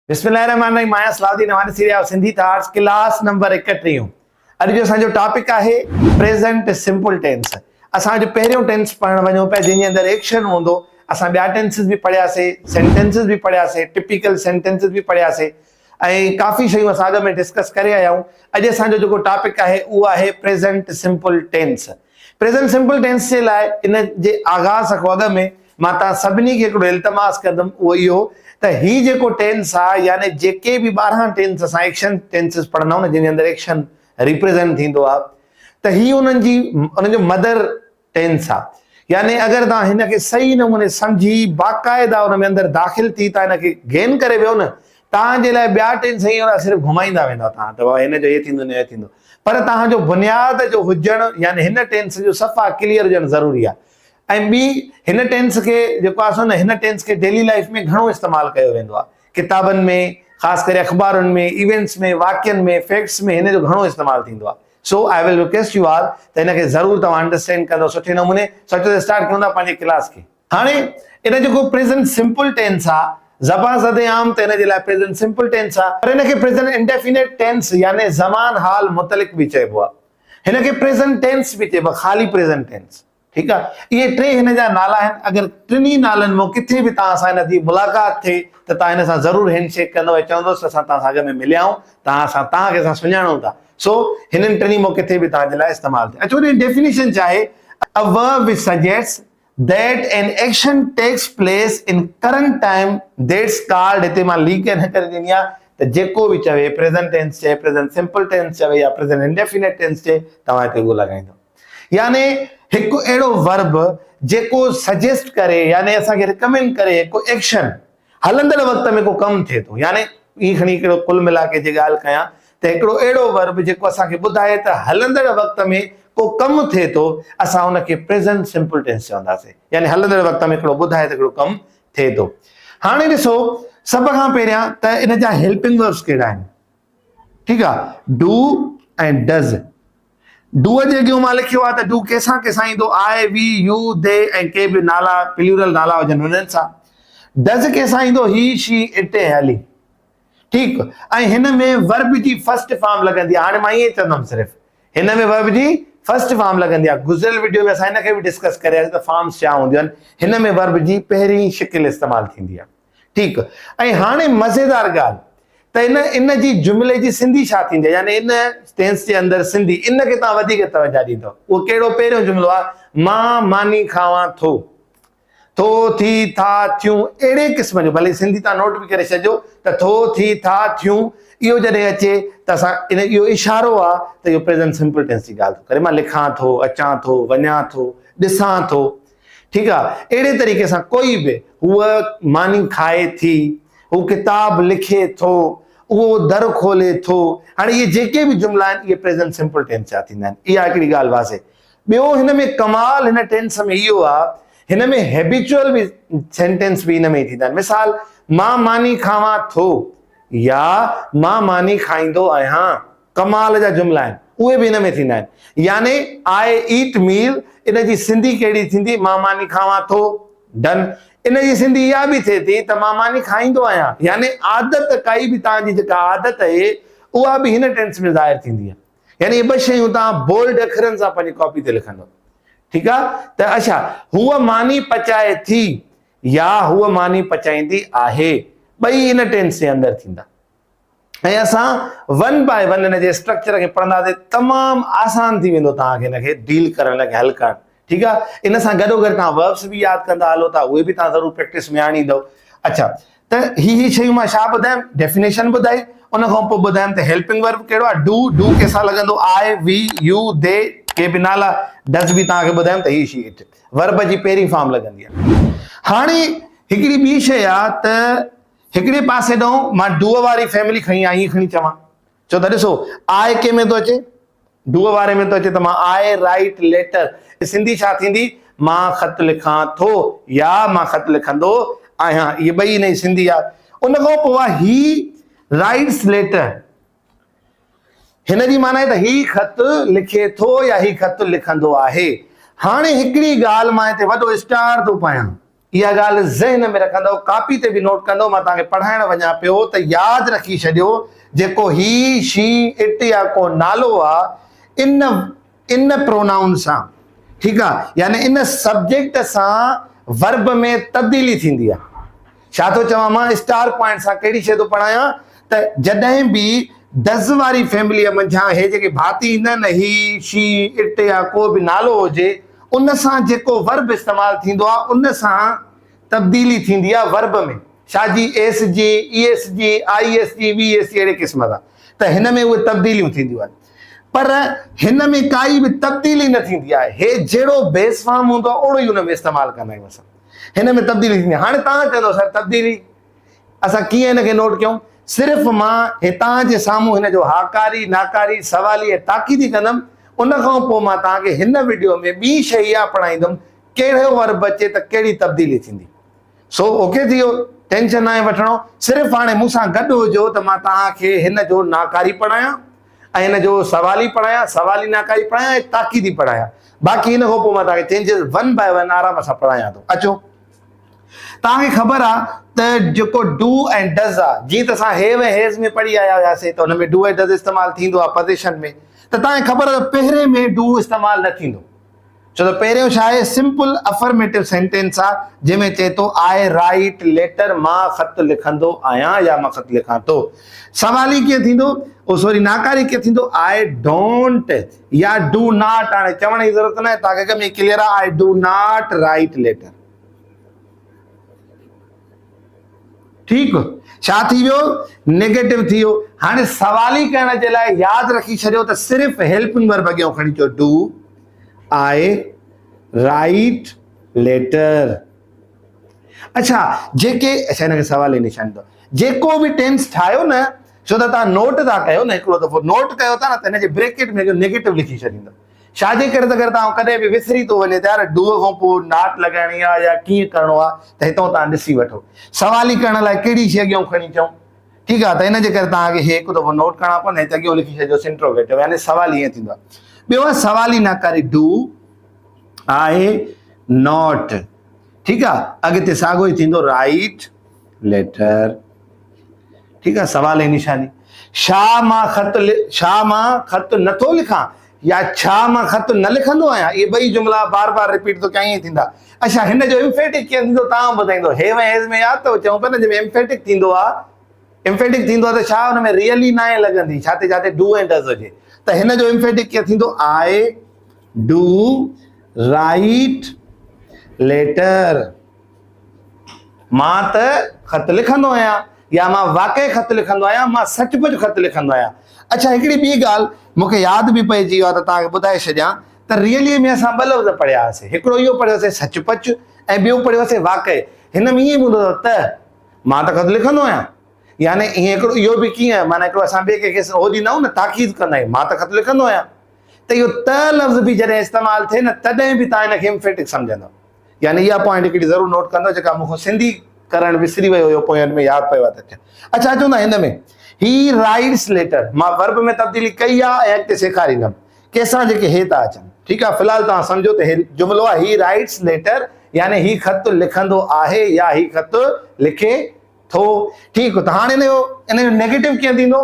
बिस्मिल्लाहिर्रहमानिर्रहीम। माया सलाउद्दीन हमारे Syria Sindhi thoughts class number 31। अॼु जो असांजो टॉपिक आहे प्रेजेंट सिंपल टेंस। असां जो पहिरियों टेंस पढ़ण वञूं पिया जंहिंजे अंदरि एक्शन हूंदो। असां ॿिया टेंसेस बि पढ़ियासीं, सेंटेंसेस बि पढ़ियासीं, टिपिकल सेंटेंसेस बि पढ़ियासीं ऐं काफ़ी शयूं असां अॻ में डिस्कस करे आया आहियूं। अॼु असांजो जेको टॉपिक आहे उहो आहे present simple tense. Present simple tense जे लाइ इन जे आगाज़ खां अॻ में मां तव्हां सभिनी खे हिकिड़ो इल्तिमास कंदुमि, उहो इहो त ही जेको टेंस आहे यानी जेके बि 12 टेंस असां एक्शन टेंसेस पढ़ंदा आहियूं न, जंहिंजे अंदरि एक्शन रिप्रेज़ेंट थींदो आहे, त ही उन्हनि जो मदर टेंस आहे। यानी अगरि तव्हां हिन खे सही नमूने सम्झी बाक़ाइदा उन में अंदरि दाख़िल थी तव्हां हिन खे गेन करे वियो न, तव्हांजे लाइ ॿिया टेंस ईअं सिर्फ़ु घुमाईंदा वेंदा तव्हां त हिन जो इहे थींदो न इहो थींदो, पर तव्हांजो बुनियाद जो हुजणु यानी हिन टेंस जो सफ़ा क्लियर हुजणु ज़रूरी आहे। ऐं ॿी, हिन टेंस खे जेको आहे न, हिन टेंस खे डेली लाइफ में घणो इस्तेमालु कयो वेंदो आहे। किताबनि में, ख़ासि करे अख़बारुनि में, इवेंट्स में, वाक्यनि में, फैक्ट्स में हिन जो घणो इस्तेमालु थींदो आहे। So I will request you all त हिन खे ज़रूरु तव्हां अंडरस्टैंड कंदो सुठे नमूने। सोचो स्टार्ट कयूं था पंहिंजे क्लास खे। हाणे इन जेको प्रेज़ेंट सिंपल टेंस आहे, ज़बान ज़दे आम त हिन जे लाइ प्रेज़ेंट सिंपल टेंस आहे, पर हिन खे प्रेज़ेंट इंडेफिनिट टेंस यानी ज़मान हाल मुतलिक बि चइबो आहे। हिन खे प्रेज़ेंट टेंस बि चइबो आहे, ख़ाली प्रेज़ेंट टेंस। ठीकु आहे, इहे टे हिन जा नाला आहिनि। अगरि टिनी नालनि मां किथे बि तव्हां सां हिन जी मुलाक़ात थिए त तव्हां हिन सां ज़रूरु हैंडशेक कंदो ऐं चवंदोसि असां तव्हां सां अॻ में मिलिया आहियूं, तव्हांखे असां सुञाणूं था। सो हिननि टिनी मां किथे बि तव्हांजे लाइ इस्तेमालु थिए। अचो डेफिनेशन चाहे a verb which suggests that an action takes place in current time that's called, हिते मां लीक न करे ॾिनी आहे त जेको बि चवे प्रेज़ेंट टेंस चए, प्रेज़ेंट सिंपल टेंस चवे या प्रेज़ेंट इंडेफिनिट टेंस चए, तव्हां हिते उहो लॻाईंदो। यानी हिकु अहिड़ो वर्ब जेको सजेस्ट करे यानी असांखे रिकमेंड करे हिकु एक्शन हलंदड़ वक़्त में को कमु थिए थो। यानी ई खणी हिकिड़ो कुल मिला के जे ॻाल्हि कयां त हिकिड़ो अहिड़ो वर्ब जेको असांखे ॿुधाए त हलंदड़ वक़्त में को कमु थिए थो, असां हुनखे प्रेज़ेंट सिंपल टेंस चवंदासीं। यानी हलंदड़ वक़्त में हिकिड़ो ॿुधाए त हिकिड़ो कमु थिए थो। हाणे ॾिसो, सभ खां पहिरियां त इन जा हेल्पिंग वर्ब्स कहिड़ा आहिनि। ठीकु आहे, डू ऐं डज़। डू जे अॻियां मां लिखियो आहे त डू कंहिंसां कंहिंसां ईंदो, आई, वी, यू, दे ऐं के बि नाला प्लूरल नाला हुजनि हुननि सां। डज़ कंहिंसां ईंदो, ही, शी, इट ऐं हली। ठीकु, ऐं हिन में वर्ब जी फर्स्ट फॉर्म लॻंदी आहे। हाणे मां ईअं चवंदुमि सिर्फ़ु हिन में वर्ब जी फर्स्ट फॉर्म लॻंदी आहे। गुज़िरियल वीडियो में असां हिन खे बि डिस्कस करियासीं त फॉर्म्स छा हूंदियूं आहिनि। हिन में वर्ब जी पहिरीं शिकिल इस्तेमालु थींदी आहे। ठीकु, ऐं हाणे मज़ेदार ॻाल्हि त इन जी जुमिले जी सिंधी छा थींदी आहे। यानी इन टेंस जे अंदरि सिंधी इन खे तव्हां वधीक तवजो ॾींदव। उहो कहिड़ो पहिरियों जुमिलो आहे, मां मानी खावां थो, थो, थी, था, थियूं, अहिड़े क़िस्म जो। भले सिंधी तव्हां नोट बि करे छॾियो त थो, थी, था, थियूं, इहो जॾहिं अचे त असां इहो इशारो आहे त इहो प्रेज़ेंट सिंपल टेंस जी ॻाल्हि थो करे। मां लिखां थो, अचां थो, वञा थो, ॾिसां थो। ठीकु आहे, अहिड़े तरीक़े सां कोई बि, हूअ मानी खाए थी, हू किताब लिखे थो, उहो दर खोले थो। हाणे इहे जेके बि जुमिला आहिनि इहे प्रेज़ेंट सिंपल टेंस जा थींदा आहिनि। इहा हिकिड़ी ॻाल्हि वाज़े। ॿियो, हिन में कमाल हिन टेंस में इहो आहे, हिन में हैबिचुअल बि सेंटेंस बि हिन में थींदा आहिनि। मिसाल, मां मानी खावां थो या मां मानी खाईंदो आहियां, कमाल जा जुमिला आहिनि, उहे बि हिन में थींदा आहिनि। यानी आई ईट मील, इन जी सिंधी कहिड़ी थींदी, मां मानी खावां थो, डन। इन जी सिंधी इहा बि थिए थी त मां मानी खाईंदो आहियां। यानी आदत काई बि तव्हांजी जेका आदत आहे उहा बि हिन टेंस में ज़ाहिर थींदी आहे। यानी इहे ॿ शयूं तव्हां बोल्ड अखरनि सां पंहिंजी कॉपी ते लिखंदव। ठीकु आहे, त अच्छा, हूअ मानी पचाए थी या हूअ मानी पचाईंदी आहे, ॿई हिन टेंस जे अंदरि थींदा। ऐं असां वन बाय वन हिन जे स्ट्रक्चर खे पढ़ंदासीं, तमामु आसान थी वेंदो तव्हांखे हिन खे डील करण, हिन खे हल करणु। ठीकु आहे, इन सां गॾोगॾु तव्हां वर्ब्स बि यादि कंदा हलो था, उहे बि तव्हां ज़रूरु प्रैक्टिस में आणींदव। अच्छा, त ही शयूं मां छा ॿुधायमि, डेफिनेशन ॿुधाई, उन खां पोइ ॿुधायमि त हेल्पिंग वर्ब कहिड़ो आहे। डू, डू कंहिंसां लॻंदो, आई, वी, यू, दे, के बि नाला। डज़ बि तव्हांखे ॿुधायमि त ही, शी, इट, वर्ब जी पहिरीं फॉर्म लॻंदी आहे। हाणे हिकिड़ी ॿी शइ आहे त हिकिड़े पासे ॾांहुं मां डूअ वारी फैमिली खणी आई, ईअं खणी चवां, छो त ॾिसो आए के में थो अचे, डूअ वारे में थो अचे, त मां आई राइट लेटर, सिंधी छा थींदी, मां ख़त लिखां थो या मां ख़त लिखंदो आहियां। इहे ॿई हिन जी सिंधी आहे। उन खां पोइ आहे ही राइट्स लेटर, हिन जी माना आहे त ही ख़त लिखे थो या ही ख़त लिखंदो आहे। हाणे हिकिड़ी ॻाल्हि मां हिते वॾो स्टार थो पायां, इहा ॻाल्हि ज़हन में रखंदव, कापी ते बि नोट कंदव। मां तव्हांखे पढ़ाइण वञा पियो त यादि रखी छॾियो, जेको ही, शी, इट या को नालो आहे, इन प्रोनाउन सां, ठीकु आहे, यानी इन सब्जेक्ट सां वर्ब में तब्दीली थींदी आहे। छा थो चवां मां, स्टार पॉइंट सां कहिड़ी शइ थो पढ़ायां त जॾहिं बि डज़ वारी फैमिलीअ मंझां हे जेके भाती ईंदा आहिनि, ही, शी, इट या को बि नालो हुजे, उन सां जेको वर्ब इस्तेमालु थींदो आहे, उन सां तब्दीली थींदी आहे वर्ब में। छा जी? एस जी, ई एस जी, आई एस जी, वी एस जी, अहिड़े क़िस्म जा। त हिन में उहे तब्दीलियूं थींदियूं आहिनि, पर हिन में काई बि तब्दीली न थींदी आहे। हे जहिड़ो बेस फॉर्म हूंदो आहे ओड़ो ई हुन में इस्तेमालु कंदा आहियूं असां। हिन में तब्दीली थींदी आहे। हाणे तव्हां चवंदव सर तब्दीली असां कीअं हिनखे नोट कयूं? सिर्फ़ु मां हितां जे साम्हूं हिन जो हाकारी, नाकारी, सवाली ऐं ताक़ीदी कंदुमि। उन खां पोइ मां तव्हांखे हिन वीडियो में ॿी शइ इहा पढ़ाईंदुमि, कहिड़ो वर्ब अचे त कहिड़ी तब्दीली थींदी। सो ओके थी वियो, टेंशन न आहे वठणो। सिर्फ़ु हाणे मूंसां गॾु हुजो त मां तव्हांखे हिन जो नाकारी पढ़ायां ऐं हिन जो सवाली पढ़ायां, सवाली नाकारी पढ़ायां ऐं ताक़ीदी पढ़ायां। बाक़ी हिन खां पोइ मां तव्हांखे चेंजिस वन बाय वन आराम सां पढ़ायां थो। अचो, तव्हांखे ख़बर आहे त जेको डू ऐं डज़ आहे, जीअं त असां हेव ऐं हेज़ में पढ़ी आया हुआसीं त हुन में डू ऐं डज़ इस्तेमालु थींदो आहे पोज़िशन में। त तव्हांखे ख़बर आहे त पहिरें में डू इस्तेमालु न थींदो, छो त पहिरियों छा आहे, सिंपल अफर्मेटिव सेंटेंस आहे, जंहिंमें चए थो आई राइट लेटर, मां ख़त लिखंदो आहियां या मां ख़त लिखां थो। सवाली कीअं थींदो, सॉरी नाकारी कीअं थींदो, आई डोंट या डू नॉट। हाणे चवण जी ज़रूरत न आहे, तव्हांखे कम क्लियर आहे, I do not write letter. ठीकु, छा थी वियो, नेगेटिव थी वियो। हाणे सवाली करण जे लाइ यादि रखी छॾियो त सिर्फ़ु हेल्पिंग वर्ब अॻियां खणी अचो, डू आई राइट लेटर। अच्छा, जेके अच्छा हिनखे सवाल जी निशानी अथव, जेको बि टेंस ठाहियो न, छो त तव्हां नोट था कयो न, हिकिड़ो दफ़ो नोट कयो था न, त हिनजे ब्रेकेट में नेगेटिव लिखी छॾींदो। छाजे करे त अगरि तव्हां कॾहिं बि विसरी थो वञे त यार डूअ खां पोइ नाट लॻाइणी आहे या कीअं करिणो आहे, त हितां तव्हां ॾिसी वठो। सवाली करण लाइ कहिड़ी शइ अॻियां खणी अचूं, ठीकु आहे, त हिन जे करे तव्हांखे हे हिकु दफ़ो नोट करणा पवंदा, हिते अॻियां लिखी छॾियो इंट्रोगेटिव, यानी सवाल ईअं थींदो आहे। ॿियो आहे सवाली नाकारी, डू आई नॉट, ठीकु आहे, अॻिते साॻियो ई थींदो राइट लेटर, ठीकु आहे, सवाल जी निशानी। छा मां ख़त नथो लिखां या छा मां ख़त न लिखंदो आहियां, इहे ॿई जुमिला बार बार रिपीट थो कयां, ईअं थींदा। अच्छा, हिन जो एम्फेटिक कीअं थींदो तव्हां ॿुधाईंदो। हेव ऐं हेज़ में यादि अथव चऊं पिया न, जंहिंमें एम्फेटिक थींदो आहे, एम्फेटिक थींदो आहे त छा हुन में रियली न आहे लॻंदी, छाते जाते डू ऐं डज़ हुजे। त हिन जो एम्फेटिक कीअं थींदो, आई डू राइट लेटर, मां त ख़त लिखंदो आहियां या मां वाक़ई ख़त लिखंदो आहियां, मां सचमुच ख़त लिखंदो आहियां। अच्छा, हिकिड़ी ॿी ॻाल्हि मूंखे यादि बि पइजी वियो आहे त तव्हांखे ॿुधाए छॾियां त रियली में असां ॿ लफ़्ज़ पढ़िया हुआसीं, हिकिड़ो इहो पढ़ियोसीं सचपच ऐं ॿियो पढ़ियोसीं वाक़ई। हिन में ईअं हूंदो अथव त मां त ख़त लिखंदो आहियां, यानी ईअं हिकिड़ो इहो बि कीअं, माना हिकिड़ो असां ॿिए कंहिंखे उहो ॾींदा आहियूं न, ताक़ीद कंदा आहियूं, मां त ख़त लिखंदो आहियां। त इहो त लफ़्ज़ बि जॾहिं इस्तेमालु थिए न, तॾहिं बि तव्हां हिनखे एम्फेटिक सम्झंदव। यानी इहा पॉइंट हिकिड़ी ज़रूरु नोट कंदो, जेका मूंखां सिंधी करणु विसरी वियो हुयो, पोइ में यादि पियो आहे त। अच्छा, चवंदा हिन में ही राइट्स लेटर, मां वर्ब में तब्दीली कई आहे ऐं अॻिते सेखारींदुमि कंहिंसां जेके हे था अचनि, ठीकु आहे। फ़िलहाल तव्हां सम्झो त हे जुमिलो आहे, ही राइट्स लेटर, यानी ही ख़त लिखंदो आहे या ही ख़त लिखे थो, ठीकु। त हाणे इन जो नेगेटिव कीअं थींदो,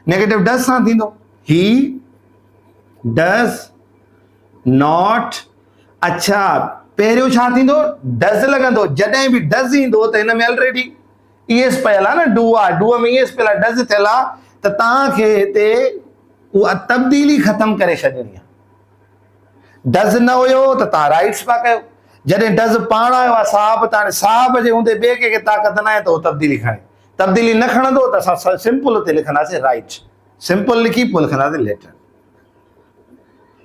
नेगेटिव डज़ सां थींदो, ही डज़ नॉट। अच्छा, पहिरियों छा थींदो, डज़ लॻंदो, जॾहिं बि डज़ ईंदो त हिन में ऑलरेडी ईएस पियल आहे न, डू आहे, डूअ में ईएस पियल आहे, डज़ थियल आहे, त तव्हांखे हिते उहा तब्दीली ख़तमु करे छॾिणी आहे। डज़ न हुयो त तव्हां राइट्स पिया कयो, जॾहिं डज़ पाण आयो आहे साहब, त हाणे साहब जे हूंदे ॿिए कंहिंखे ताक़त न आहे त उहो तब्दीली खणे, तब्दीली न खणंदो त असां सिंपल हुते लिखंदासीं राइट, सिंपल लिखी पोइ लिखंदासीं लेटर।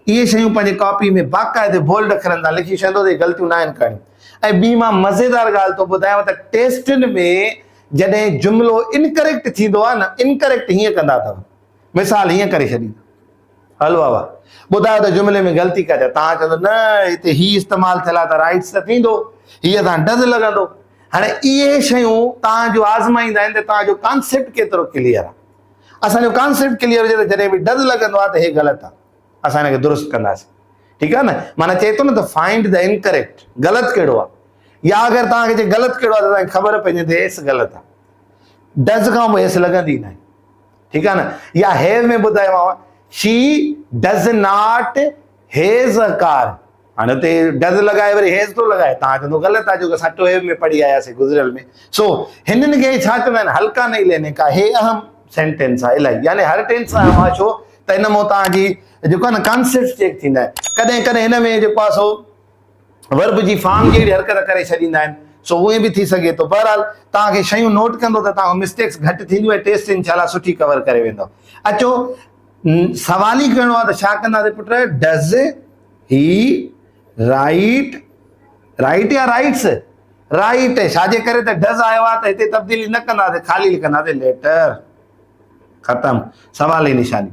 इहे शयूं पंहिंजी कॉपी में बाक़ाइदे बोल्ड अखरनि सां लिखी छॾींदो त ग़लतियूं न आहिनि करणियूं। ऐं ॿी मां मज़ेदार ॻाल्हि थो ॿुधायांव त टेस्टनि में जॾहिं जुमिलो इनकरेक्ट थींदो आहे न, इनकरेक्ट हीअं कंदा अथव, मिसाल हीअं करे छॾींदो, हलो बाबा ॿुधायो त जुमिले में ग़लती कजे, तव्हां चवंदो न हिते ही इस्तेमालु थियल आहे त राइट्स त थींदो, हीअ तव्हां डज़ लॻंदो। हाणे इहे शयूं तव्हांजो आज़माईंदा आहिनि त तव्हांजो कॉन्सेप्ट केतिरो क्लियर आहे। असांजो कॉन्सेप्ट क्लियर हुजे त जॾहिं बि डज़ लॻंदो आहे त हे ग़लति आहे, असां हिनखे दुरुस्त कंदासीं, ठीकु आहे न। माना चए थो न त फाइंड द इनकरेक्ट, ग़लति कहिड़ो आहे। या अगर तव्हांखे जे ग़लति कहिड़ो आहे त तव्हांखे ख़बर पइजे त एस ग़लति आहे, डज़ खां पोइ एस लॻंदी न आहे, ठीकु आहे न। या हैव में ॿुधायोमांव she does not has a car, हाणे हुते डज़ लॻाए वरी हैज़ थो लॻाए, तव्हां चवंदो ग़लति आहे जो असां टू हैव में पढ़ी आयासीं गुज़िरियल में। सो हिननि खे छा चवंदा आहिनि, हल्का नहीं लेने का, हे अहम सेंटेंस आहे इलाही, यानी हर टेंस अहम आहे। छो त हिन मां तव्हांजी जेको आहे न कॉन्सेप्ट चेक थींदा आहिनि। कॾहिं कॾहिं हिन में जेको आहे सो वर्ब जी फॉर्म जहिड़ी हरकत करे छॾींदा आहिनि, सो उहे बि थी सघे थो। बहरहाल तव्हांखे शयूं नोट कंदो त तव्हां मिस्टेक्स घटि थींदियूं ऐं टेस्ट इंशाल्लाह सुठी कवर करे वेंदो। अचो सवाल ई करिणो आहे त छा कंदासीं पुट, डज़ ही राइट, राइट या राइट्स, राइट छाजे करे त डज़ आयो आहे त हिते तब्दीली न कंदासीं, ख़ाली लिखंदासीं लेटर, ख़तम, सवाल जी निशानी।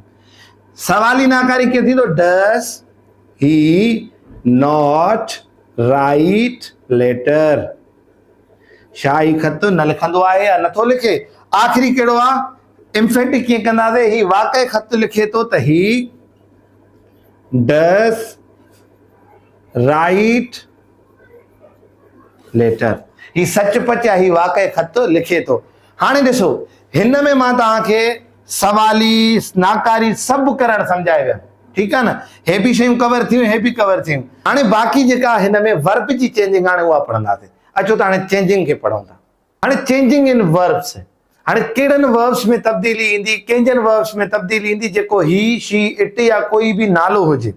सवाल ई नाकारी कीअं थींदो, डज़ ही नॉट राइट लेटर, छा ही ख़त न लिखंदो आहे या नथो लिखे। आख़िरी कहिड़ो आहे, एम्फेटिक कीअं कंदासीं, ही वाक़ई ख़त लिखे थो त ही डज़ राइट लेटर, ही सच पच आहे, ही वाक़ई ख़त लिखे थो। हाणे ॾिसो हिन में मां तव्हांखे सवाली नाकारी सभु करणु सम्झाए वियुमि, ठीकु आहे न, हे बि शयूं कवर थियूं, हे बि कवर थियूं। हाणे बाक़ी जेका हिन में वर्ब जी चेंजिंग हाणे उहा पढ़ंदासीं। अचो त हाणे चेंजिंग खे पढ़ूं था। हाणे चेंजिंग इन वर्ब्स, हाणे कहिड़नि वर्ब्स में तब्दीली ईंदी, कंहिंजनि वर्ब्स में तब्दीली ईंदी जेको ही शी इट या कोई बि नालो हुजे।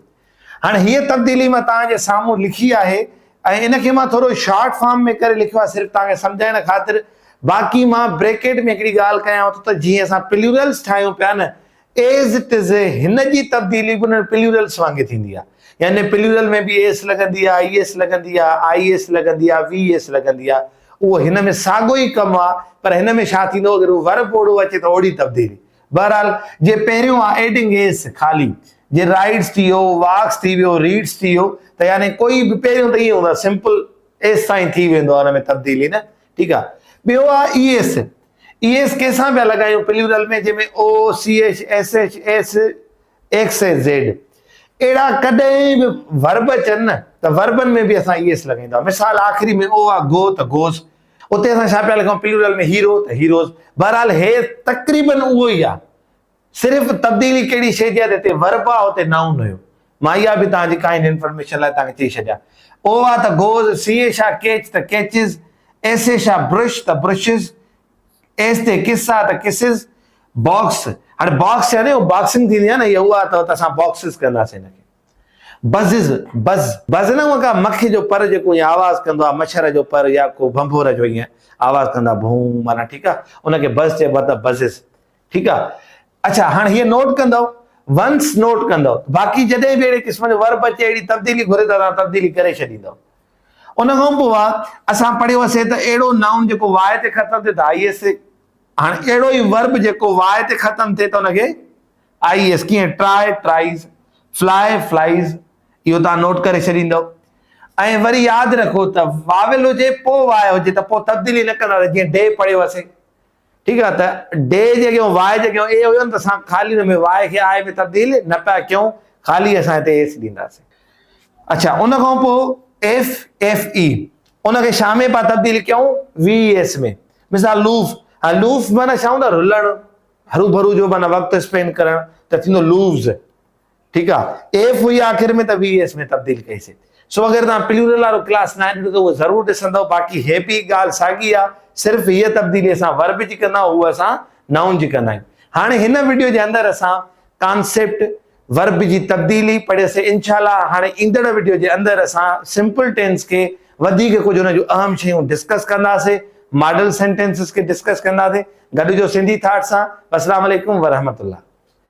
हाणे हीअ तब्दीली मां तव्हांजे साम्हूं लिखी आहे ऐं इनखे मां थोरो शॉर्ट फॉर्म में करे लिखियो आहे सिर्फ़ु तव्हांखे सम्झाइण ख़ातिर। बाक़ी मां ब्रैकेट में हिकिड़ी ॻाल्हि कयां थो त जीअं असां प्लूरल्स ठाहियूं पिया न, एज़ इट इज़ हिन जी तब्दीली बि उन प्लूरल्स वांगुरु थींदी आहे, यानी प्लूरल में बि एस लॻंदी आहे, ई एस लॻंदी आहे, आई एस लॻंदी आहे, वी एस लॻंदी आहे। उहो हिन में साॻियो ई कमु आहे, पर हिन में छा थींदो, अगरि उहो वर्ब ओड़ो अचे त ओड़ी तब्दीली। बहरहाल जे पहिरियों आहे एडिंग एस ख़ाली, जे राइट्स थी वियो, वाक्स थी वियो, रीड्स थी वियो, त यानी कोई बि पहिरियों त ईअं हूंदो आहे सिंपल एस ताईं थी वेंदो आहे हुन में तब्दीली न, ठीकु आहे। ॿियो आहे ई एस, ई एस कंहिंसां पिया लॻायूं प्लूरल में, जंहिंमें O C H S H S X A Z, अहिड़ा कॾहिं बि वर्ब अचनि न त वर्बनि में बि असां ई एस लॻाईंदा। मिसाल आख़िरी में ओ आहे गो त गोस, उते असां छा पिया लिखूं प्लूरल में हीरो त हीरोज़। बहरहाल हे तक़रीबन उहो ई आहे, सिर्फ़ु तब्दीली कहिड़ी शइ जी आहे, हिते वर्ब आहे हुते नाउन हुयो। मां इहा बि तव्हांजी काइंड इंफॉर्मेशन लाइ तव्हांखे चई छॾियां। ओ आहे त गोज़, सी ए छा कैच त कैचिस, एस ए छा ब्रुश त ब्रुशिस, एस ते किस आहे त किसिस, बॉक्स, हाणे बॉक्स यानी बॉक्सिंग थींदी आहे न, इहा उहा त असां बॉक्सिस कंदासीं हिनखे। बज़िज़, बज़, बज़ न उहा का मखे जो पर जेको ईअं आवाज़ कंदो आहे, मच्छर जो पर या को भंभोर जो ईअं आवाज़ कंदा भूं, माना ठीकु आहे, उनखे बज़ चइबो आहे त बज़िज़, ठीकु आहे। अच्छा हाणे हीअ नोट कंदव, वंस नोट कंदव, बाक़ी जॾहिं बि अहिड़े क़िस्म जो वर्ब अचे अहिड़ी तब्दीली घुरे त तव्हां तब्दीली करे छॾींदव। उन खां पोइ आहे असां पढ़ियोसीं त अहिड़ो नाउन जेको वाए ते ख़तमु थिए त आई एस, हाणे अहिड़ो ई वर्ब जेको वाए ते ख़तमु थिए त उनखे आई एस, कीअं ट्राई ट्राइज़, फ्लाई फ्लाइज़, इहो तव्हां नोट करे छॾींदव। ऐं वरी यादि रखो त वाविल हुजे पोइ वाए हुजे त पोइ तब्दीली न कंदा, जीअं डे पढ़ियो हुआसीं, ठीकु आहे, त डे जे अॻियां वाए जे अॻियां ए हुयो न त असां ख़ाली हुन में वाए खे आए में तब्दील न पिया कयूं, ख़ाली असां हिते एस ॾींदासीं। अच्छा उन खां पोइ एफ एफ ई, उनखे छा में पिया तब्दील कयूं, वी एस में। मिसाल लूफ, लूफ माना छा हूंदो, रुलणु, हरू भरू जो माना वक़्तु स्पेंड करणु, त थींदो लूव्स, ठीकु आहे। एफ हुई आख़िर में त वी एस में तब्दील कईसीं। सो अगरि तव्हां प्लूरल वारो क्लास 9 ॾिठो त उहो ज़रूरु ॾिसंदव। बाक़ी हे बि ॻाल्हि साॻी आहे, सिर्फ़ु हीअ तब्दीली असां वर्ब जी कंदा आहियूं, उहा असां नाउन जी कंदा आहियूं। हाणे हिन वीडियो जे अंदरि असां कॉन्सेप्ट वर्ब जी तब्दीली पढ़ियोसीं। इंशाल्लाह हाणे ईंदड़ वीडियो जे अंदरि असां सिंपल टेंस खे वधीक कुझु हुन जूं अहम शयूं डिस्कस कंदासीं, मॉडल सेंटेंसिस खे डिस्कस कंदासीं। गॾिजो सिंधी थाट सां। अस्सलाम वालेकुम वरहमतुल्लाह।